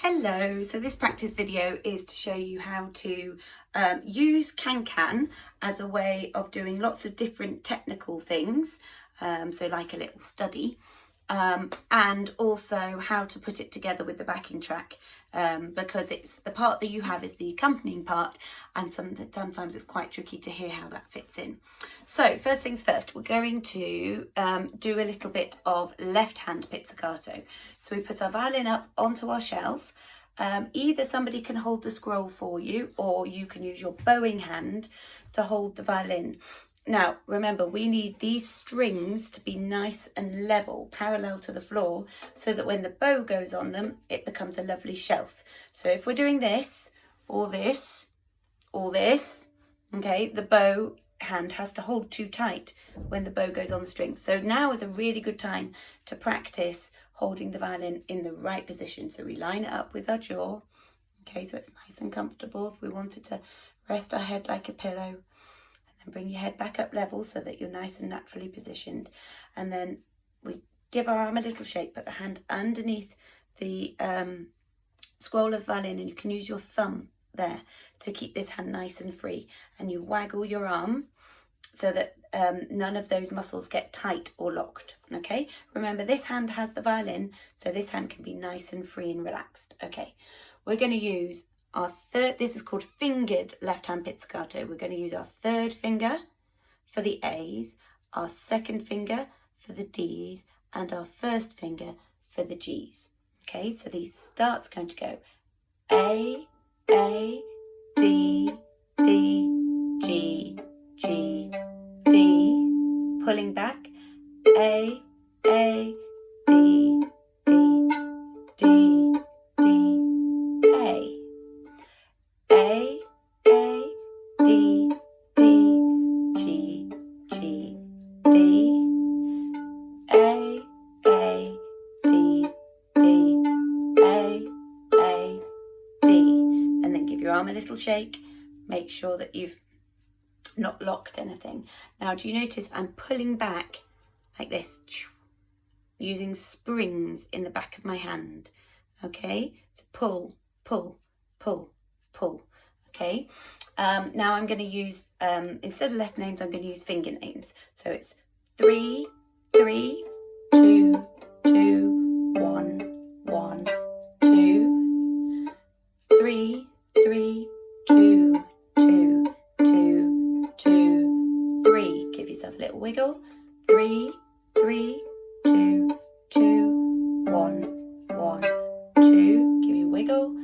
Hello, so this practice video is to show you how to use can as a way of doing lots of different technical things, so like a little study, and also how to put it together with the backing track, because it's the part that you have is the accompanying part, and sometimes it's quite tricky to hear how that fits in. So first things first, we're going to do a little bit of left-hand pizzicato. So we put our violin up onto our shelf. Either somebody can hold the scroll for you, or you can use your bowing hand to hold the violin. Now, remember, we need these strings to be nice and level, parallel to the floor, so that when the bow goes on them, it becomes a lovely shelf. So if we're doing this, or this, or this, okay, the bow hand has to hold too tight when the bow goes on the string. So now is a really good time to practice holding the violin in the right position. So we line it up with our jaw, okay, so it's nice and comfortable. If we wanted to rest our head like a pillow, and bring your head back up level so that you're nice and naturally positioned. And then we give our arm a little shake, put the hand underneath the scroll of violin, and you can use your thumb there to keep this hand nice and free. And you waggle your arm so that none of those muscles get tight or locked, okay? Remember, this hand has the violin, so this hand can be nice and free and relaxed, okay? We're going to use our third, this is called fingered left-hand pizzicato. We're going to use our third finger for the A's, our second finger for the D's, and our first finger for the G's. Okay, so the start's going to go A, D, D, G, G, D, pulling back, A, D, D, D, D, A. A, D, D, G, G, D, A, D, D, A, D. And then give your arm a little shake. Make sure that you've not locked anything. Now, do you notice I'm pulling back like this, using springs in the back of my hand? Okay, so pull, pull, pull, pull. Okay, now I'm going to use, instead of letter names, I'm going to use finger names. So it's 3, 3, 2, 2, 1, 1, 2, 3, 3, 2, 2, 2, 2, 3. Give yourself a little wiggle. 3, 3, 2, 2, 1, 1, 2. Give you a wiggle.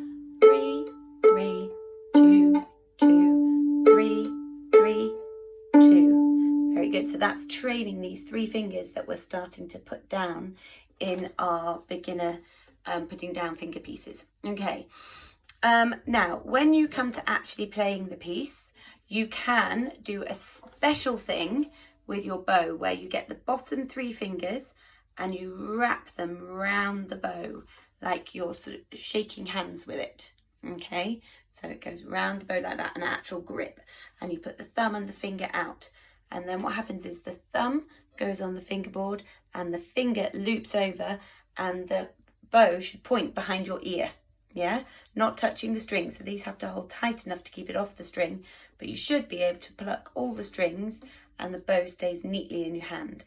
3, 3, 2, 2, 3, 3, 2. Very good. So that's training these three fingers that we're starting to put down in our beginner putting down finger pieces. Okay. Now, when you come to actually playing the piece, you can do a special thing with your bow where you get the bottom three fingers and you wrap them round the bow like you're sort of shaking hands with it. Okay, so it goes round the bow like that, an actual grip, and you put the thumb and the finger out, and then what happens is the thumb goes on the fingerboard and the finger loops over, and the bow should point behind your ear, yeah, not touching the string. So these have to hold tight enough to keep it off the string, but you should be able to pluck all the strings and the bow stays neatly in your hand.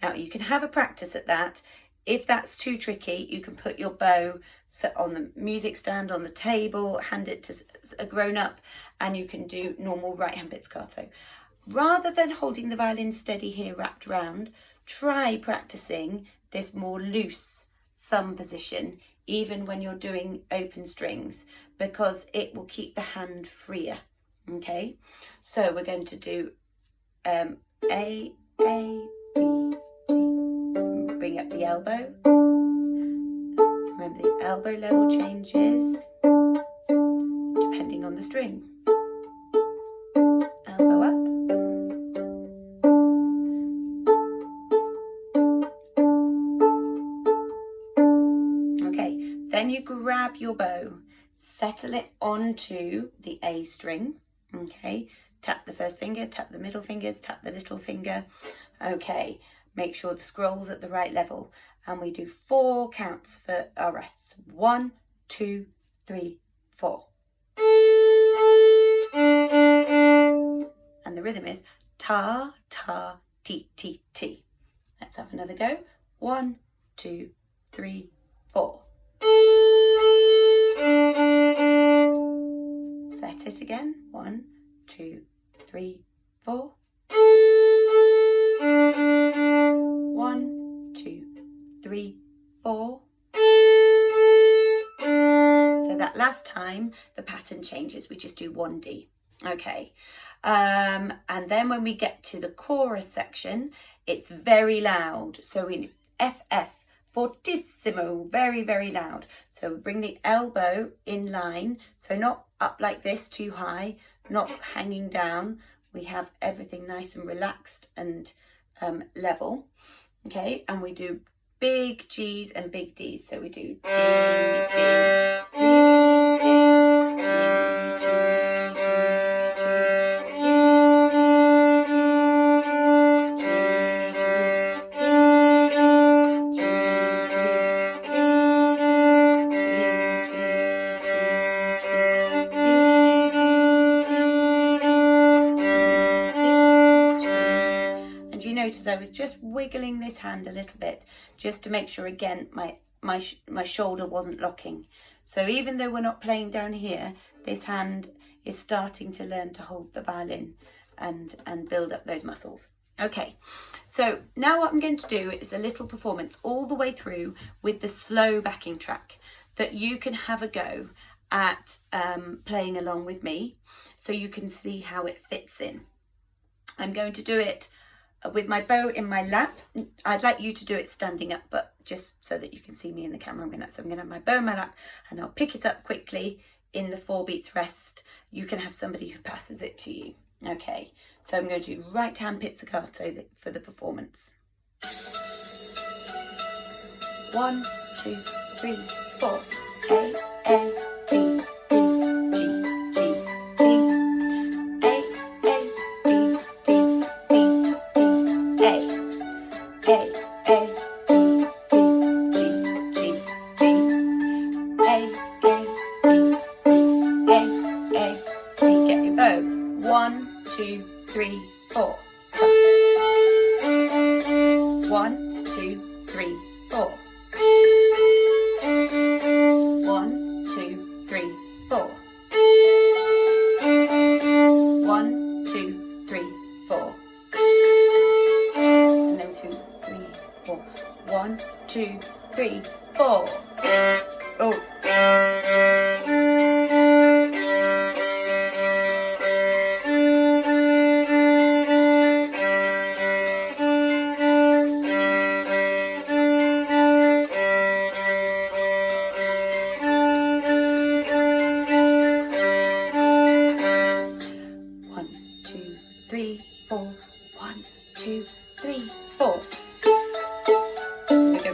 Now you can have a practice at that. If that's too tricky, you can put your bow on the music stand, on the table, hand it to a grown-up, and you can do normal right-hand pizzicato. Rather than holding the violin steady here wrapped round, try practicing this more loose thumb position, even when you're doing open strings, because it will keep the hand freer, okay? So we're going to do A, D, D. Bring up the elbow. Remember, the elbow level changes depending on the string. Elbow up. Okay, then you grab your bow, settle it onto the A string. Okay, tap the first finger, tap the middle fingers, tap the little finger. Okay, make sure the scroll's at the right level, and we do 4 counts for our rests. 1, 2, 3, 4. And the rhythm is ta, ta, ti, ti, ti. Let's have another go. 1, 2, 3, 4. Set it again. 1, 2, 3, 4. 1, 2, 3, 4. So that last time the pattern changes, we just do 1D. Okay, and then when we get to the chorus section, it's very loud. So in FF, fortissimo, very, very loud. So bring the elbow in line, so not up like this, too high, not hanging down. We have everything nice and relaxed and level. Okay, and we do big G's and big D's. So we do G, G, D, D, G, G, notice I was just wiggling this hand a little bit just to make sure again my shoulder wasn't locking. So even though we're not playing down here, this hand is starting to learn to hold the violin and build up those muscles. Okay, so now what I'm going to do is a little performance all the way through with the slow backing track that you can have a go at playing along with me so you can see how it fits in. I'm going to do it with my bow in my lap. I'd like you to do it standing up, but just so that you can see me in the camera, I'm going to have my bow in my lap and I'll pick it up quickly in the 4 beats rest. You can have somebody who passes it to you. Okay, so I'm going to do right hand pizzicato for the performance. 1, 2, 3, 4. A, A, D, D, G, G, D. A, A, D, D, D, D, A. A, A, D, D, G, G, D. A, A, D, D, A, A, D. Get your bow. 1, 2, 3, 4. 1, 2, 3, 4. 1, 2, 3, 4. 1, 2, 3, 4. And then 2, 3, 4. 1, 2, 3, 4. Oh.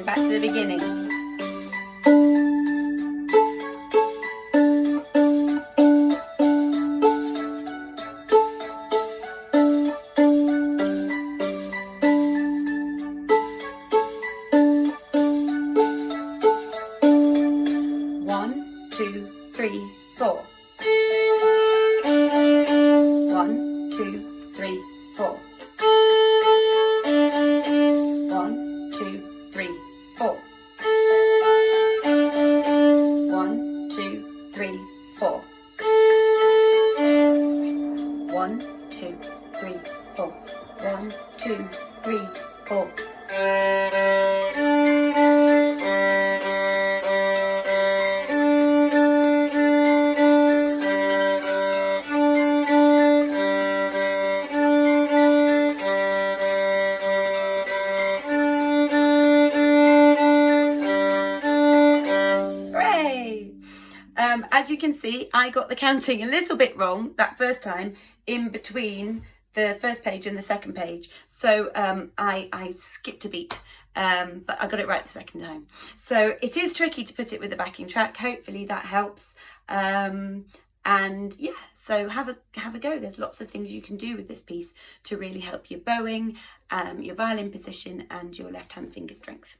Back to the beginning. 1, 2, 3, 4. 1, 2, 3, 4. 1, 2, 3, 4. 1, 2, 3, 4. 1, 2, 3, 4. 1, 2, 3, 4. As you can see, I got the counting a little bit wrong that first time in between the first page and the second page. So I skipped a beat, but I got it right the second time. So it is tricky to put it with the backing track. Hopefully that helps. And yeah, so have a go. There's lots of things you can do with this piece to really help your bowing, your violin position and your left hand finger strength.